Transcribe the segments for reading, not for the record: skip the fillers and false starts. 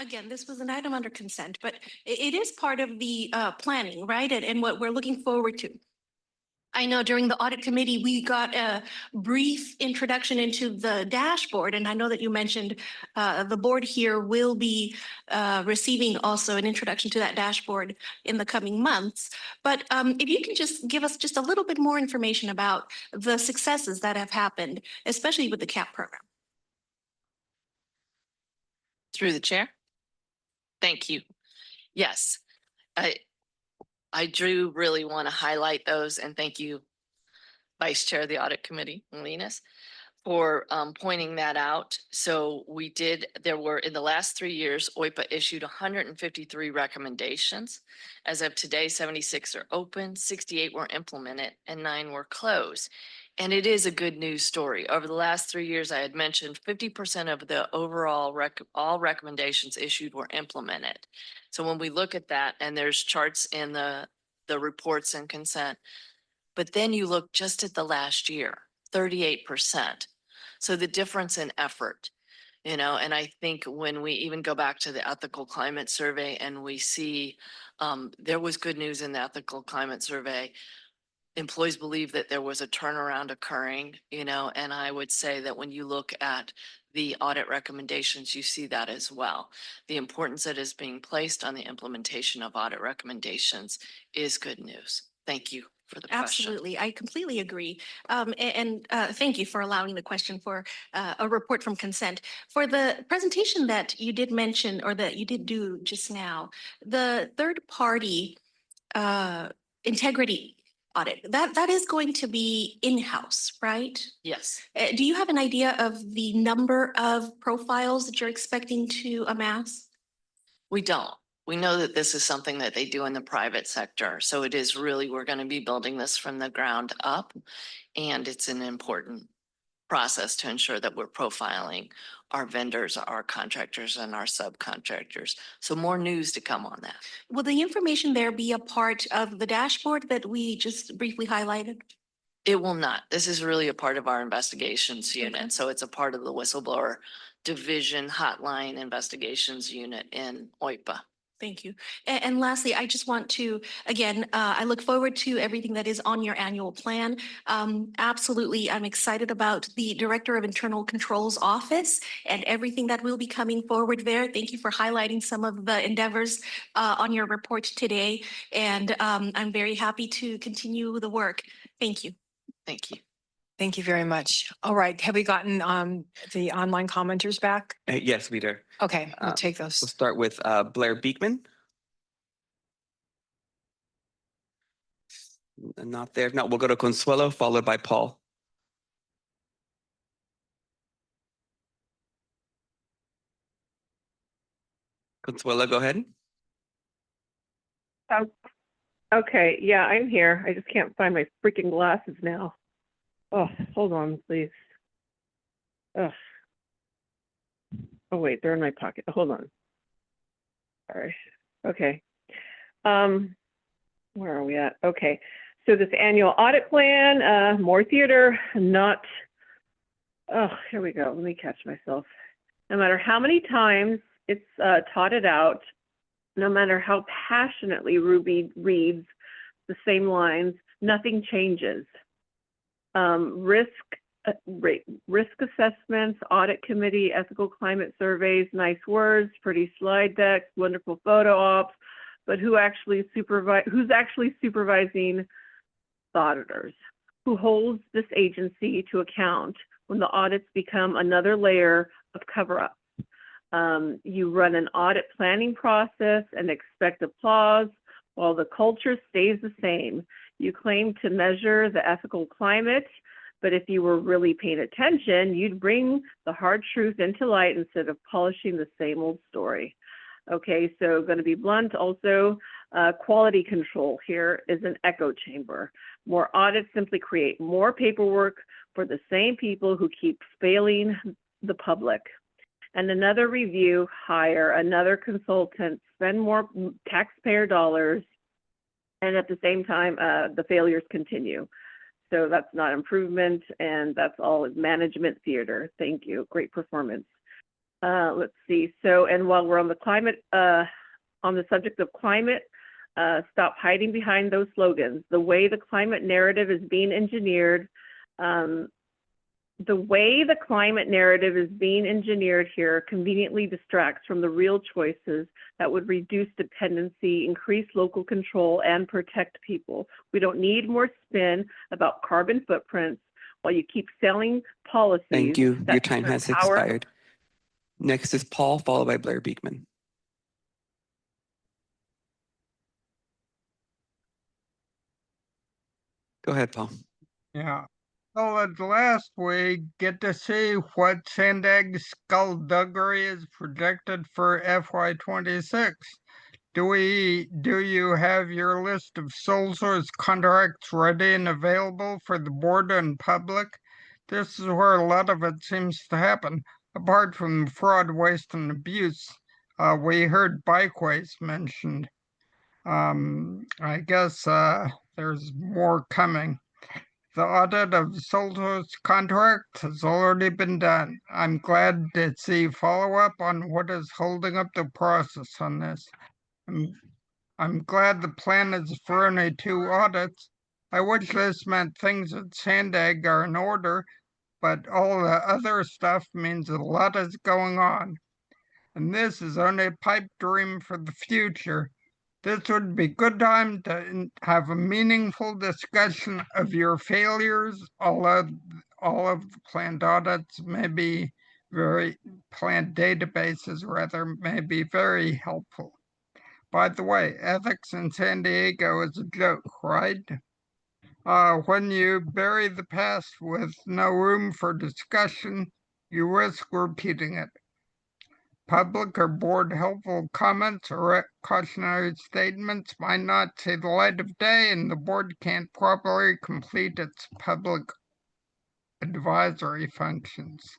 Again, this was an item under consent, but it is part of the planning, right? And what we're looking forward to. I know during the audit committee, we got a brief introduction into the dashboard, and I know that you mentioned the board here will be receiving also an introduction to that dashboard in the coming months. But if you can just give us just a little bit more information about the successes that have happened, especially with the CAP program. Through the chair. Thank you. Yes, I do really want to highlight those, and thank you, Vice Chair of the Audit Committee, Linus, for pointing that out. So there were in the last 3 years, OIPA issued 153 recommendations. As of today, 76 are open, 68 were implemented, and 9 were closed. And it is a good news story. Over the last 3 years, I had mentioned 50% of the overall all recommendations issued were implemented. So when we look at that, and there's charts in the reports and consent, but then you look just at the last year, 38%. So the difference in effort, and I think when we even go back to the ethical climate survey and we see there was good news in the ethical climate survey, employees believe that there was a turnaround occurring, and I would say that when you look at the audit recommendations, you see that as well. The importance that is being placed on the implementation of audit recommendations is good news. Thank you for the question. Absolutely. I completely agree. And thank you for allowing the question for a report from consent. For the presentation that you did mention or that you did do just now, the third party integrity audit, that is going to be in-house, right? Yes. Do you have an idea of the number of profiles that you're expecting to amass? We don't. We know that this is something that they do in the private sector. So it is really, we're going to be building this from the ground up. And it's an important process to ensure that we're profiling our vendors, our contractors, and our subcontractors. So more news to come on that. Will the information there be a part of the dashboard that we just briefly highlighted? It will not. This is really a part of our investigations unit. Okay. So it's a part of the whistleblower division hotline investigations unit in OIPA. Thank you. And lastly, I just want to, again, I look forward to everything that is on your annual plan. Absolutely, I'm excited about the Director of Internal Controls Office and everything that will be coming forward there. Thank you for highlighting some of the endeavors on your report today. And I'm very happy to continue the work. Thank you. Thank you. Thank you very much. All right, have we gotten the online commenters back? Yes, we do. Okay, we'll take those. We'll start with Blair Beekman. Not there. No, we'll go to Consuelo, followed by Paul. Consuelo, go ahead. Okay, yeah, I'm here. I just can't find my freaking glasses now. Oh, hold on, please. Ugh. Oh, wait, they're in my pocket. Hold on. All right. Okay. Where are we at? Okay. So this annual audit plan, more theater, not. Oh, here we go. Let me catch myself. No matter how many times it's taught it out, no matter how passionately Ruby reads the same lines, nothing changes. Risk assessments, audit committee, ethical climate surveys, nice words, pretty slide decks, wonderful photo ops, but who's actually supervising the auditors? Who holds this agency to account when the audits become another layer of cover-up? You run an audit planning process and expect applause while the culture stays the same. You claim to measure the ethical climate, but if you were really paying attention, you'd bring the hard truth into light instead of polishing the same old story. Okay, so going to be blunt also, quality control here is an echo chamber. More audits simply create more paperwork for the same people who keep failing the public. And another review, hire another consultant, spend more taxpayer dollars, and at the same time, the failures continue. So that's not improvement, and that's all management theater. Thank you. Great performance. Let's see. So, and while we're on the climate, on the subject of climate, stop hiding behind those slogans. The way the climate narrative is being engineered, here conveniently distracts from the real choices that would reduce dependency, increase local control, and protect people. We don't need more spin about carbon footprints while you keep selling policies. Thank you. that Your time turn has power- expired. Next is Paul, followed by Blair Beekman. Go ahead, Paul. Yeah. So at last we get to see what SANDAG skullduggery is projected for FY26. Do you have your list of sole source contracts ready and available for the board and public? This is where a lot of it seems to happen. Apart from fraud, waste, and abuse, we heard bikeways mentioned. I guess there's more coming. The audit of sole source contracts has already been done. I'm glad to see follow-up on what is holding up the process on this. I'm glad the plan is for only 2 audits. I wish this meant things at SANDAG are in order, but all the other stuff means a lot is going on. And this is only a pipe dream for the future. This would be a good time to have a meaningful discussion of your failures. All of the planned audits may be planned databases rather, may be very helpful. By the way, ethics in San Diego is a joke, right? When you bury the past with no room for discussion, you risk repeating it. Public or board helpful comments or cautionary statements might not see the light of day, and the board can't properly complete its public advisory functions.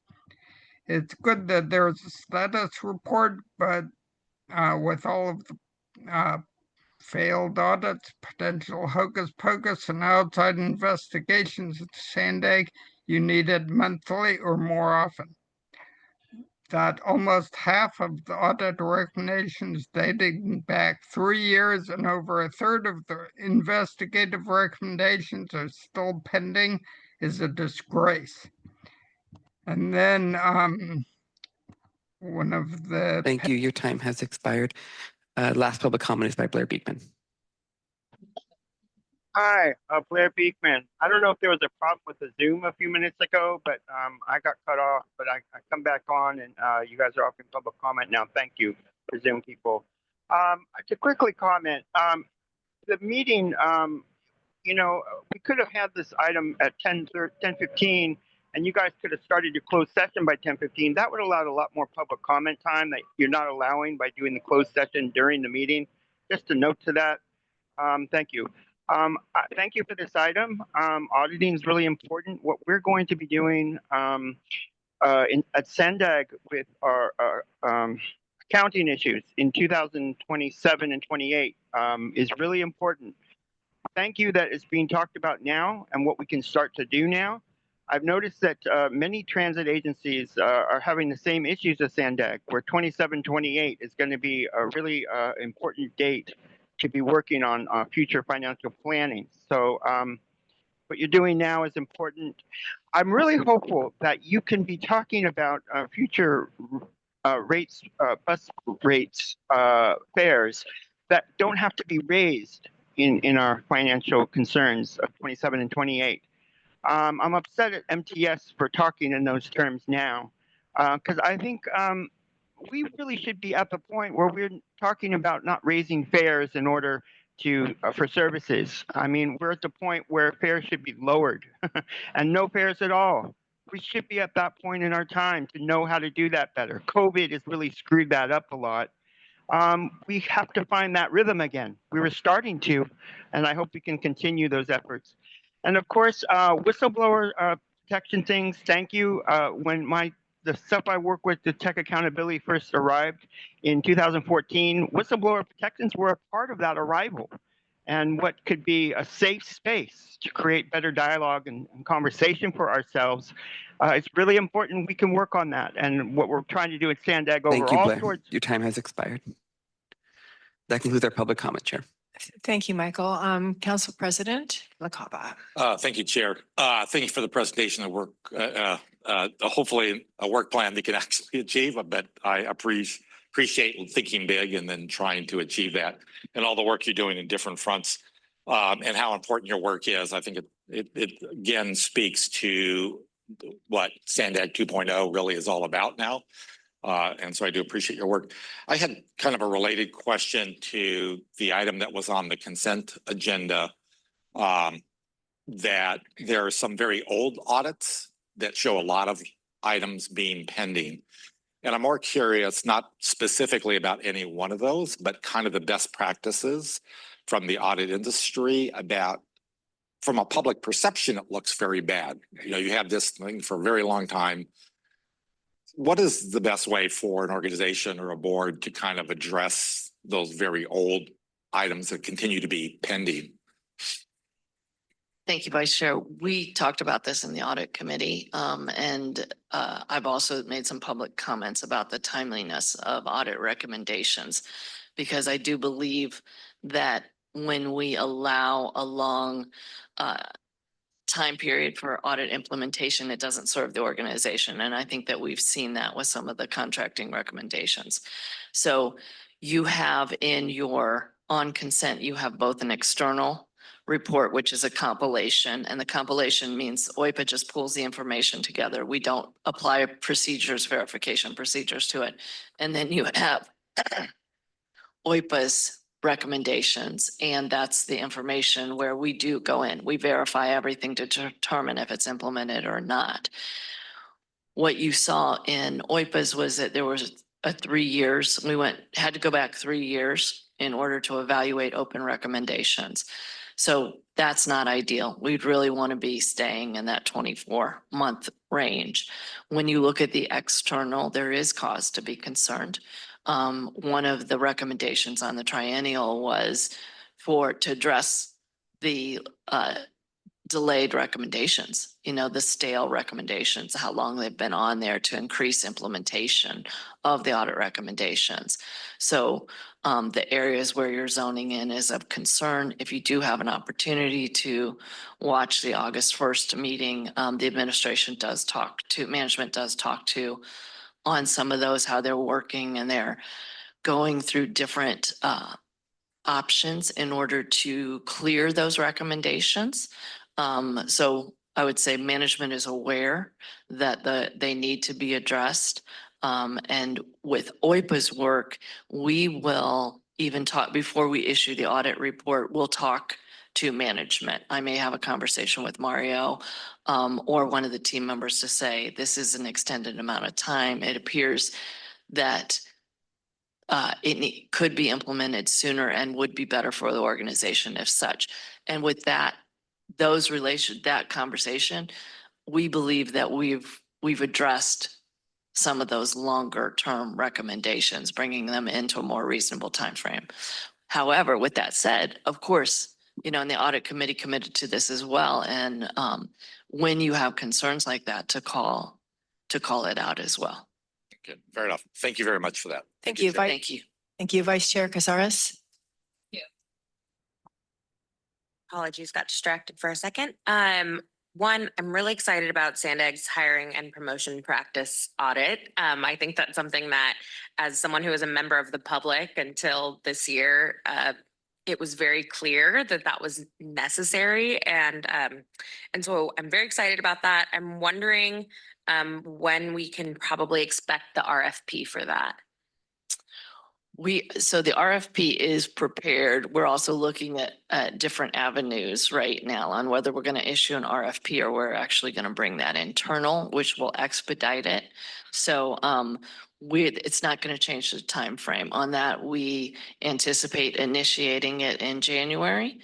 It's good that there's a status report, but with all of the failed audits, potential hocus pocus, and outside investigations at SANDAG, you need it monthly or more often. That almost half of the audit recommendations dating back 3 years and over a third of the investigative recommendations are still pending is a disgrace. And then one of the... Thank you. Your time has expired. Last public comment is by Blair Beekman. Hi, Blair Beekman. I don't know if there was a problem with the Zoom a few minutes ago, but I got cut off, but I come back on and you guys are offering public comment now. Thank you for Zoom people. To quickly comment, the meeting, you know, we could have had this item at 10:15 and you guys could have started your closed session by 10:15. That would allow a lot more public comment time that you're not allowing by doing the closed session during the meeting. Just a note to that. Thank you. Thank you for this item. Auditing is really important. What we're going to be doing at SANDAG with our accounting issues in 2027 and 28 is really important. Thank you that it's being talked about now and what we can start to do now. I've noticed that many transit agencies are having the same issues as SANDAG, where 27-28 is going to be a really important date to be working on future financial planning. So what you're doing now is important. I'm really hopeful that you can be talking about future rates, bus rates, fares that don't have to be raised in our financial concerns of 27 and 28. I'm upset at MTS for talking in those terms now, because I think we really should be at the point where we're talking about not raising fares in order to for services. I mean, we're at the point where fares should be lowered and no fares at all. We should be at that point in our time to know how to do that better. COVID has really screwed that up a lot. We have to find that rhythm again. We were starting to, and I hope we can continue those efforts. And of course, whistleblower protection things, thank you. When the stuff I work with, the tech accountability first arrived in 2014, whistleblower protections were a part of that arrival. and what could be a safe space to create better dialogue and conversation for ourselves. It's really important we can work on that. And what we're trying to do at SANDAG Thank you, overall Blair. towards Your time has expired. That concludes our public comment, Chair. Thank you, Michael. Council President Luqadda. Thank you, Chair. Thank you for the presentation of work. Hopefully a work plan that can actually achieve, but I appreciate thinking big and then trying to achieve that, and all the work you're doing in different fronts, and how important your work is. I think it again speaks to what SANDAG 2.0 really is all about now. And so I do appreciate your work. I had kind of a related question to the item that was on the consent agenda, that there are some very old audits that show a lot of items being pending. And I'm more curious, not specifically about any one of those, but kind of the best practices from the audit industry about, from a public perception, it looks very bad. You know, you have this thing for a very long time. What is the best way for an organization or a board to kind of address those very old items that continue to be pending? Thank you, Vice Chair. We talked about this in the audit committee, and I've also made some public comments about the timeliness of audit recommendations, because I do believe that when we allow a long time period for audit implementation, it doesn't serve the organization. And I think that we've seen that with some of the contracting recommendations. So you have in your on consent, you have both an external report, which is a compilation, and the compilation means OIPA just pulls the information together. We don't apply procedures, verification procedures to it. And then you have OIPA's recommendations, and that's the information where we do go in. We verify everything to determine if it's implemented or not. What you saw in OIPA's was that there was a 3 years. We had to go back 3 years in order to evaluate open recommendations. So that's not ideal. We'd really want to be staying in that 24-month range. When you look at the external, there is cause to be concerned. One of the recommendations on the triennial was to address the delayed recommendations, the stale recommendations, how long they've been on there, to increase implementation of the audit recommendations. So the areas where you're zoning in is of concern. If you do have an opportunity to watch the August 1st meeting, the administration does talk to, management does talk to on some of those, how they're working, and they're going through different options in order to clear those recommendations. So I would say management is aware that they need to be addressed. And with OIPA's work, we will even talk, before we issue the audit report, we'll talk to management. I may have a conversation with Mario or one of the team members to say, this is an extended amount of time. It appears that it could be implemented sooner and would be better for the organization if such. And with that, that conversation, we believe that we've addressed some of those longer term recommendations, bringing them into a more reasonable time frame. However, with that said, of course, and the audit committee committed to this as well. And when you have concerns like that, to call it out as well. Okay, fair enough. Thank you very much for that. Thank you. Thank you. Thank you, Vice Chair Casares. Apologies, got distracted for a second. One, I'm really excited about SANDAG's hiring and promotion practice audit. I think that's something that, as someone who is a member of the public until this year, it was very clear that that was necessary. And so I'm very excited about that. I'm wondering when we can probably expect the RFP for that. So the RFP is prepared. We're also looking at different avenues right now on whether we're going to issue an RFP or we're actually going to bring that internal, which will expedite it. So it's not going to change the time frame on that. We anticipate initiating it in January.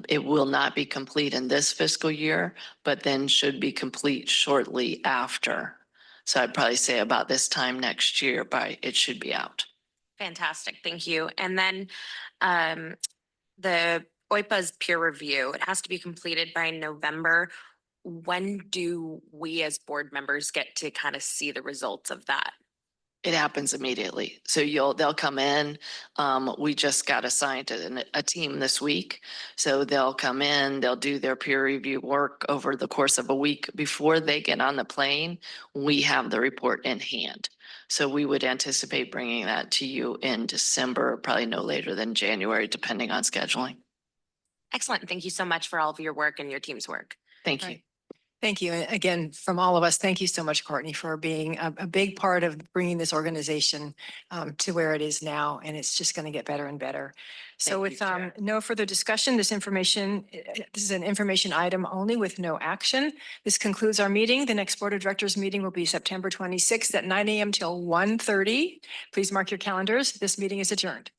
It will not be complete in this fiscal year, but then should be complete shortly after. So I'd probably say about this time next year, it should be out. Fantastic, thank you. And then the OIPA's peer review, it has to be completed by November. When do we as board members get to kind of see the results of that? It happens immediately. So they'll come in. We just got assigned a team this week. So they'll come in, they'll do their peer review work over the course of a week. Before they get on the plane, we have the report in hand. So we would anticipate bringing that to you in December, probably no later than January, depending on scheduling. Excellent. Thank you so much for all of your work and your team's work. Thank you. Right. Thank you. And again, from all of us, thank you so much, Courtney, for being a big part of bringing this organization to where it is now. And it's just going to get better and better. So Thank you, with Chair. no further discussion, this is an information item only with no action. This concludes our meeting. The next Board of Directors meeting will be September 26th at 9 a.m. till 1:30. Please mark your calendars. This meeting is adjourned.